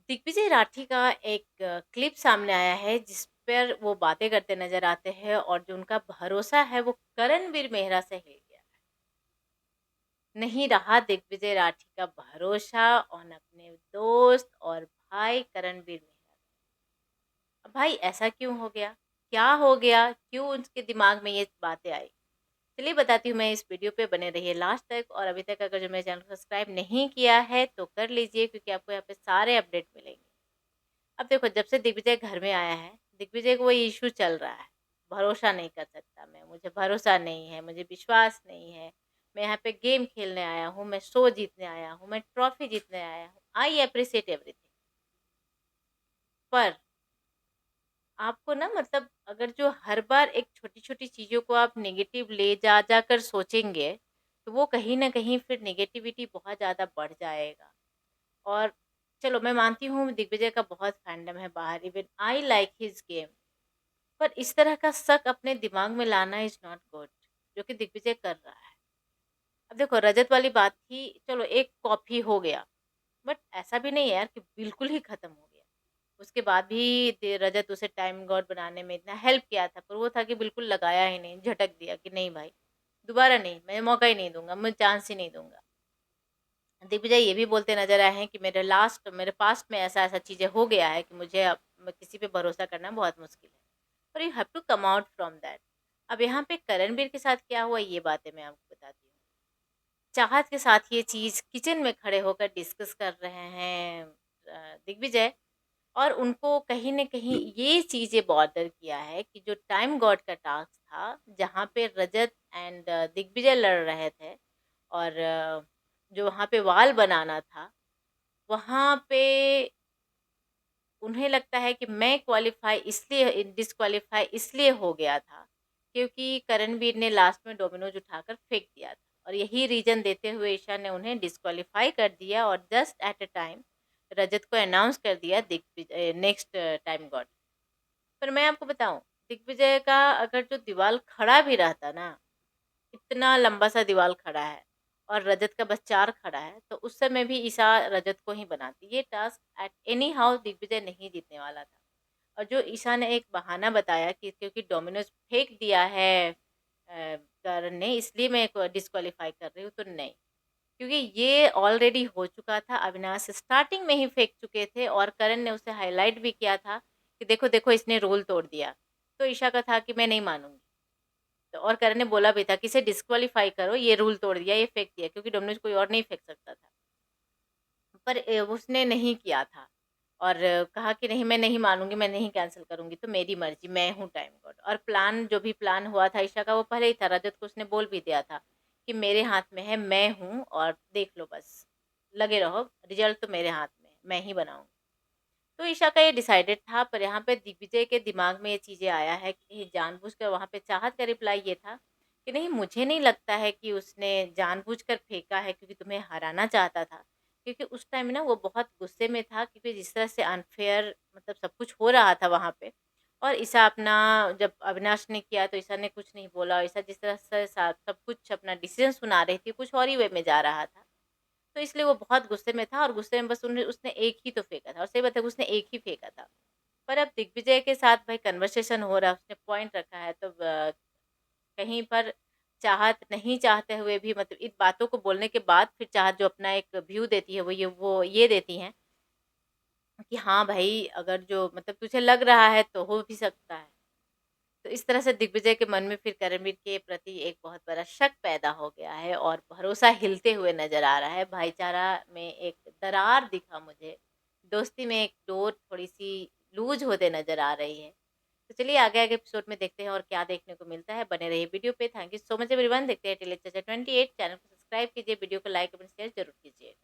दिग्विजय राठी का एक क्लिप सामने आया है जिस पर वो बातें करते नजर आते हैं और जो उनका भरोसा है वो करणवीर मेहरा से हिल गया। नहीं रहा दिग्विजय राठी का भरोसा और अपने दोस्त और भाई करणवीर मेहरा। अब भाई ऐसा क्यों हो गया? क्या हो गया? क्यों उनके दिमाग में ये बातें आई? चलिए बताती हूँ मैं, इस वीडियो पे बने रहिए लास्ट तक। और अभी तक अगर जो मेरे चैनल को सब्सक्राइब नहीं किया है तो कर लीजिए, क्योंकि आपको यहाँ पे सारे अपडेट मिलेंगे। अब देखो, जब से दिग्विजय घर में आया है, दिग्विजय को वही इश्यू चल रहा है। भरोसा नहीं कर सकता मैं, मुझे भरोसा नहीं है, मुझे विश्वास नहीं है। मैं यहाँ पे गेम खेलने आया हूँ, मैं शो जीतने आया हूँ, मैं ट्रॉफी जीतने आया हूँ। आई एप्रिसिएट एवरीथिंग। पर आपको ना, मतलब अगर जो हर बार एक छोटी-छोटी चीज़ों को आप नेगेटिव ले जाकर सोचेंगे, तो वो कहीं न कहीं फिर नेगेटिविटी बहुत ज़्यादा बढ़ जाएगा। और चलो, मैं मानती हूँ दिग्विजय का बहुत फैंडम है बाहर, even I like his game. पर इस तरह का शक अपने दिमाग में लाना इज़ नॉट गुड, जो कि दिग्विजय कर रहा है। अब देखो, रजत वाली बात थी, चलो एक कॉपी हो गया, बट ऐसा भी नहीं है यार कि बिल्कुल ही खत्म हो गया। उसके बाद भी रजत उसे टाइम गॉड बनाने में इतना हेल्प किया था, पर वो था कि बिल्कुल लगाया ही नहीं, झटक दिया कि नहीं भाई, दोबारा नहीं, मैं मौका ही नहीं दूंगा, मैं चांस ही नहीं दूंगा। दिग्विजय ये भी बोलते नजर आए हैं कि मेरे पास्ट में ऐसा ऐसा चीजें हो गया है कि मुझे अब किसी पे भरोसा करना बहुत मुश्किल है, पर you have to come out from that. अब यहाँ पे करणवीर के साथ क्या हुआ, ये बातें मैं आपको बताती हूँ। चाहत के साथ ये चीज किचन में खड़े होकर डिस्कस कर रहे हैं दिग्विजय। और उनको कहीं न कहीं ये चीज़ें बॉदर किया है कि जो टाइम गॉड का टास्क था, जहाँ पे रजत एंड दिग्विजय लड़ रहे थे, और जो वहाँ पे वॉल बनाना था, वहाँ पे उन्हें लगता है कि मैं डिस्क्वालीफाई इसलिए हो गया था, क्योंकि करणवीर ने लास्ट में डोमिनोज़ उठाकर फेंक दिया था। और यही रीज़न देते हुए ईशा ने उन्हें डिस्क्वालीफाई कर दिया और जस्ट एट अ टाइम रजत को अनाउंस कर दिया नेक्स्ट टाइम गॉड। पर मैं आपको बताऊँ, दिग्विजय का अगर जो दीवाल खड़ा भी रहता ना, इतना लंबा-सा दीवाल खड़ा है और रजत का बस 4 खड़ा है, तो उस समय भी ईशा रजत को ही बनाती। ये टास्क एट एनी हाउ दिग्विजय नहीं जीतने वाला था। और जो ईशा ने एक बहाना बताया कि क्योंकि डोमिनोज़ फेंक दिया है करण ने, इसलिए मैं को डिस्क्वालीफाई कर रही हूँ, तो नहीं। क्योंकि ये ऑलरेडी हो चुका था, अविनाश स्टार्टिंग में ही फेंक चुके थे और करण ने उसे हाइलाइट भी किया था कि देखो, देखो इसने रूल तोड़ दिया। तो ईशा का था कि मैं नहीं मानूँगी। तो और करण ने बोला भी था कि इसे डिस्क्वालीफाई करो, ये रूल तोड़ दिया, ये फेंक दिया, क्योंकि डोमिनोज़ कोई और नहीं फेंक सकता था। पर उसने नहीं किया था और कहा कि नहीं, मैं नहीं मानूँगी, मैं नहीं कैंसल करूँगी, तो मेरी मर्ज़ी, मैं हूँ टाइम गॉड। और प्लान, जो भी प्लान हुआ था ईशा का, वो पहले ही था, रजत को उसने बोल भी दिया था कि मेरे हाथ में है, मैं हूँ और देख लो बस, लगे रहो, रिज़ल्ट तो मेरे हाथ में है, मैं ही बनाऊँगी। तो ईशा का ये डिसाइडेड था, पर यहाँ पे दिग्विजय के दिमाग में ये चीज़ें आया है कि कहीं जानबूझकर, वहाँ पे चाहत का रिप्लाई ये था कि नहीं, मुझे नहीं लगता है कि उसने जानबूझकर फेंका है, क्योंकि तुम्हें हराना चाहता था। क्योंकि उस टाइम ना वो बहुत गुस्से में था, क्योंकि जिस तरह से अनफेयर मतलब सब कुछ हो रहा था वहाँ पे। और ईशा अपना, जब अविनाश ने किया तो ईशा ने कुछ नहीं बोला, और ईशा जिस तरह से सब कुछ अपना डिसीजन सुना रही थी, कुछ और ही वे में जा रहा था। तो इसलिए वो बहुत गुस्से में था और गुस्से में बस उसने एक ही तो फेंका था, और सही बात है, उसने एक ही फेंका था। पर अब दिग्विजय के साथ भाई कन्वर्सेशन हो रहा है, उसने पॉइंट रखा है, तो कहीं पर चाहत नहीं चाहते हुए भी, मतलब इन बातों को बोलने के बाद फिर चाहत जो अपना एक व्यू देती है, वो ये देती हैं कि हाँ भाई, अगर जो मतलब तुझे लग रहा है तो हो भी सकता है। तो इस तरह से दिग्विजय के मन में फिर करणवीर के प्रति एक बहुत बड़ा शक पैदा हो गया है और भरोसा हिलते हुए नजर आ रहा है। भाईचारा में एक दरार दिखा मुझे, दोस्ती में एक डोर थोड़ी सी लूज होते नजर आ रही है। तो चलिए, आगे आगे एपिसोड में देखते हैं और क्या देखने को मिलता है। बने रहिए वीडियो पे। Thank you so much everyone. देखते हैं टिल चैनल को सब्सक्राइब कीजिए, वीडियो को लाइक और शेयर जरूर कीजिए।